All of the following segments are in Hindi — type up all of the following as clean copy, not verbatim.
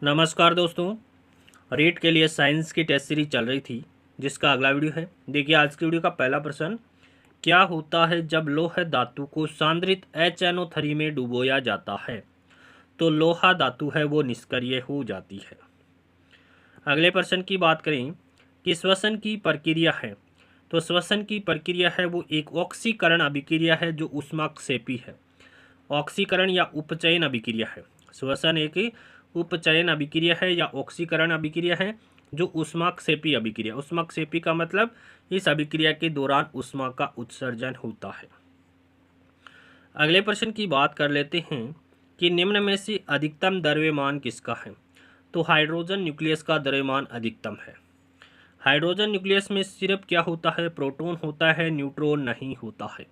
नमस्कार दोस्तों। रीट के लिए साइंस की टेस्ट सीरीज चल रही थी जिसका अगला वीडियो है। देखिए आज की वीडियो का पहला प्रश्न, क्या होता है जब लोह धातु को सांद्रित HNO3 में डुबोया जाता है? तो लोहा धातु है वो निष्क्रिय हो जाती है। अगले प्रश्न की बात करें कि श्वसन की प्रक्रिया है, तो श्वसन की प्रक्रिया है वो एक ऑक्सीकरण अभिक्रिया है जो ऊष्माक्षेपी है। ऑक्सीकरण या उपचयन अभिक्रिया है। श्वसन एक उपचयन अभिक्रिया है या ऑक्सीकरण अभिक्रिया है जो ऊष्माक्षेपी अभिक्रिया। ऊष्माक्षेपी का मतलब इस अभिक्रिया के दौरान ऊष्मा का उत्सर्जन होता है। अगले प्रश्न की बात कर लेते हैं कि निम्न में से अधिकतम द्रव्यमान किसका है? तो हाइड्रोजन न्यूक्लियस का द्रव्यमान अधिकतम है। हाइड्रोजन न्यूक्लियस में सिर्फ क्या होता है? प्रोटॉन होता है, न्यूट्रॉन नहीं होता है।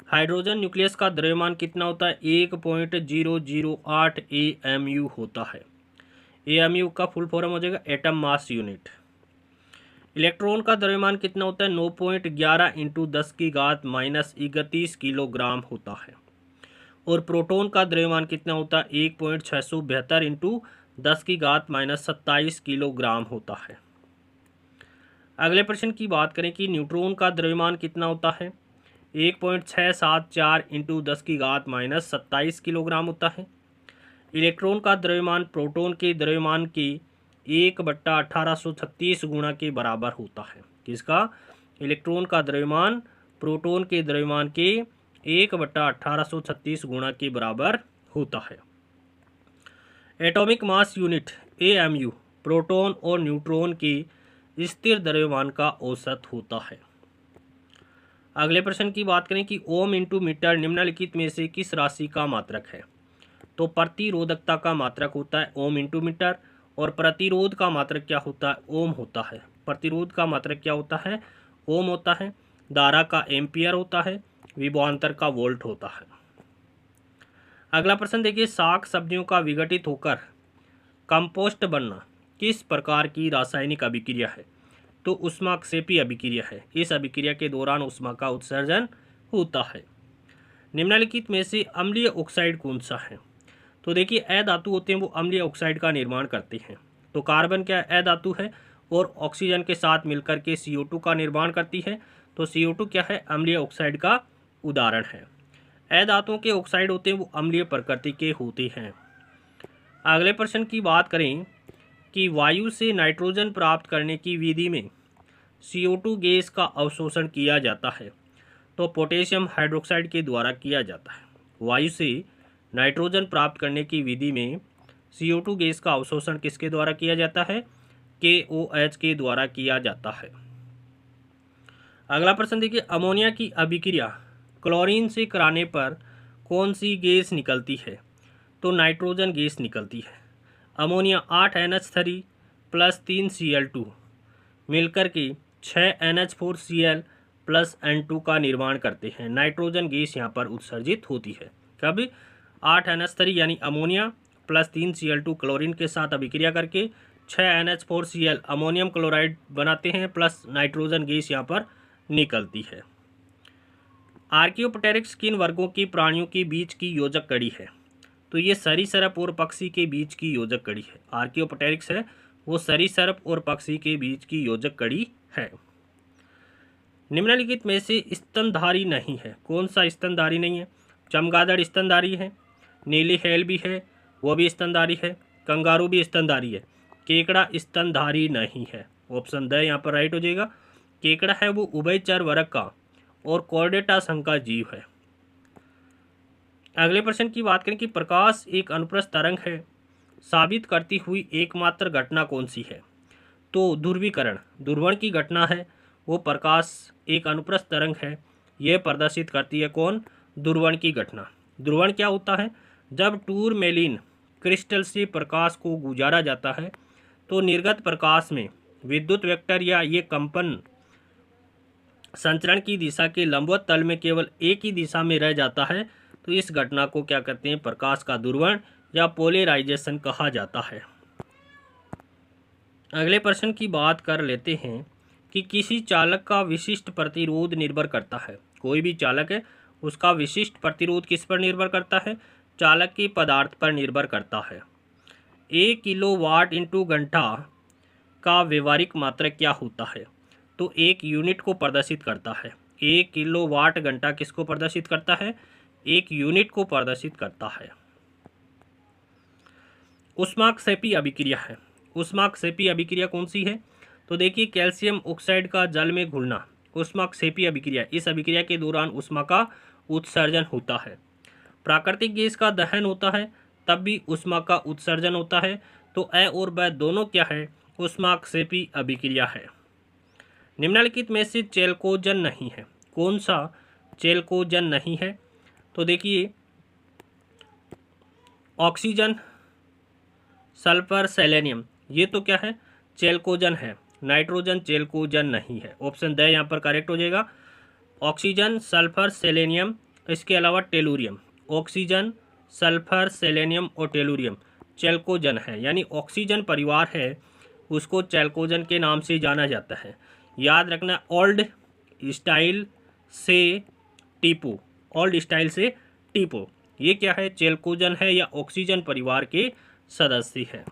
हाइड्रोजन न्यूक्लियस का द्रव्यमान कितना होता है? 1.008 AMU होता है। AMU का फुल फॉर्म हो जाएगा एटम मास यूनिट। इलेक्ट्रॉन का द्रव्यमान कितना होता है? 9.11 × 10⁻³ किलोग्राम होता है। और प्रोटॉन का द्रव्यमान कितना होता है? 1.672 × 10⁻27 किलोग्राम होता है। अगले प्रश्न की बात करें कि न्यूट्रॉन का द्रव्यमान कितना होता है? 1.674 × 10⁻27 किलोग्राम होता है। इलेक्ट्रॉन का द्रव्यमान प्रोटॉन के द्रव्यमान के 1/1836 गुणा के बराबर होता है। किसका? इलेक्ट्रॉन का द्रव्यमान प्रोटॉन के द्रव्यमान के 1/1836 गुणा के बराबर होता है। Atomic mass unit AMU proton और न्यूट्रॉन के स्थिर द्रव्यमान का औसत होता है। अगले प्रश्न की बात करें कि ओम इंटू मीटर निम्नलिखित में से किस राशि का मात्रक है? तो प्रतिरोधकता का मात्रक होता है ओम इंटू मीटर, और प्रतिरोध का मात्रक क्या होता है? ओम होता है। प्रतिरोध का मात्रक क्या होता है? ओम होता है। धारा का एम्पियर होता है। विभवांतर का वोल्ट होता है। अगला प्रश्न देखिए, साग सब्जियों का विघटित होकर कंपोस्ट बनना किस प्रकार की रासायनिक अभिक्रिया है? तो ऊष्माक्षेपी अभिक्रिया है। इस अभिक्रिया के दौरान ऊष्मा का उत्सर्जन होता है। निम्नलिखित में से अम्लीय ऑक्साइड कौन सा है? तो देखिए अधातु होते हैं वो अम्लीय ऑक्साइड का निर्माण करते हैं। तो कार्बन क्या अधातु है और ऑक्सीजन के साथ मिलकर के CO2 का निर्माण करती है। तो CO2 क्या है? अम्लीय ऑक्साइड का उदाहरण है। अधातुओं के ऑक्साइड होते हैं वो अम्लीय प्रकृति के होते हैं। अगले प्रश्न की बात करें कि वायु से नाइट्रोजन प्राप्त करने की विधि में CO2 गैस का अवशोषण किया जाता है। तो पोटेशियम हाइड्रोक्साइड के द्वारा किया जाता है। वायु से नाइट्रोजन प्राप्त करने की विधि में CO2 गैस का अवशोषण किसके द्वारा किया जाता है? KOH के द्वारा किया जाता है। अगला प्रश्न देखिए, अमोनिया की अभिक्रिया क्लोरीन से कराने पर कौन सी गैस निकलती है? तो नाइट्रोजन गैस निकलती है। अमोनिया 8NH3 + 3Cl2 मिलकर के 6NH4Cl + N2 का निर्माण करते हैं। नाइट्रोजन गैस यहाँ पर उत्सर्जित होती है। कब? 8NH3 यानी अमोनिया + 3Cl2 क्लोरीन के साथ अभिक्रिया करके 6NH4Cl अमोनियम क्लोराइड बनाते हैं प्लस नाइट्रोजन गैस यहाँ पर निकलती है। आर्कियोप्टेरिक्स किन वर्गों की प्राणियों के बीच की योजक कड़ी है? तो ये सरीसृप और पक्षी के बीच की योजक कड़ी है। आर्कियोप्टेरिक्स है वो सरीसृप और पक्षी के बीच की योजक कड़ी है। निम्नलिखित में से स्तनधारी नहीं है। कौन सा स्तनधारी नहीं है? चमगादड़ स्तनधारी है, नीली हेल भी है वो भी स्तनधारी है, कंगारू भी स्तनधारी है, केकड़ा स्तनधारी नहीं है। ऑप्शन द यहाँ पर राइट हो जाएगा। केकड़ा है वो उभयचर वर्ग का और कॉर्डेटा संघ का जीव है। अगले प्रश्न की बात करें कि प्रकाश एक अनुप्रस्थ तरंग है साबित करती हुई एकमात्र घटना कौन सी है? तो ध्रुवीकरण, ध्रुवण की घटना है वो प्रकाश एक अनुप्रस्थ तरंग है, यह प्रदर्शित करती है। कौन? ध्रुवण की घटना। ध्रुवण क्या होता है? जब टूरमेलिन क्रिस्टल से प्रकाश को गुजारा जाता है तो निर्गत प्रकाश में विद्युत वेक्टर या ये कंपन संचरण की दिशा के लंबवत तल में केवल एक ही दिशा में रह जाता है। तो इस घटना को क्या कहते हैं? प्रकाश का ध्रुवण या पोलराइजेशन कहा जाता है। अगले प्रश्न की बात कर लेते हैं कि किसी चालक का विशिष्ट प्रतिरोध निर्भर करता है। कोई भी चालक है उसका विशिष्ट प्रतिरोध किस पर निर्भर करता है? चालक के पदार्थ पर निर्भर करता है। 1 किलोवाट इंटू घंटा का व्यवहारिक मात्रक क्या होता है? तो एक यूनिट को प्रदर्शित करता है। 1 किलोवाट घंटा किसको प्रदर्शित करता है? एक यूनिट को प्रदर्शित करता है। ऊष्माक्षेपी अभिक्रिया है। ऊष्माक्षेपी अभिक्रिया कौन सी है? तो देखिए, कैल्शियम ऑक्साइड का जल में घुलना ऊष्माक्षेपी अभिक्रिया। इस अभिक्रिया के दौरान ऊष्मा का उत्सर्जन होता है। प्राकृतिक गैस का दहन होता है तब भी ऊष्मा का उत्सर्जन होता है। तो अ और ब दोनों क्या है? ऊष्माक्षेपी अभिक्रिया है। निम्नलिखित में से चेलकोजन नहीं है। कौन सा चेलकोजन नहीं है? तो देखिए, ऑक्सीजन, सल्फर, सेलेनियम, ये तो क्या है? चेलकोजन है। नाइट्रोजन चेलकोजन नहीं है। ऑप्शन द यहाँ पर करेक्ट हो जाएगा। ऑक्सीजन, सल्फर, सेलेनियम, इसके अलावा टेलुरियम। ऑक्सीजन, सल्फर, सेलेनियम और टेलुरियम चेलकोजन है, यानी ऑक्सीजन परिवार है उसको चेलकोजन के नाम से जाना जाता है। याद रखना, ओल्ड स्टाइल से टीपो, ओल्ड स्टाइल से टीपो, ये क्या है? चेलकोजन है या ऑक्सीजन परिवार के सदस्य है।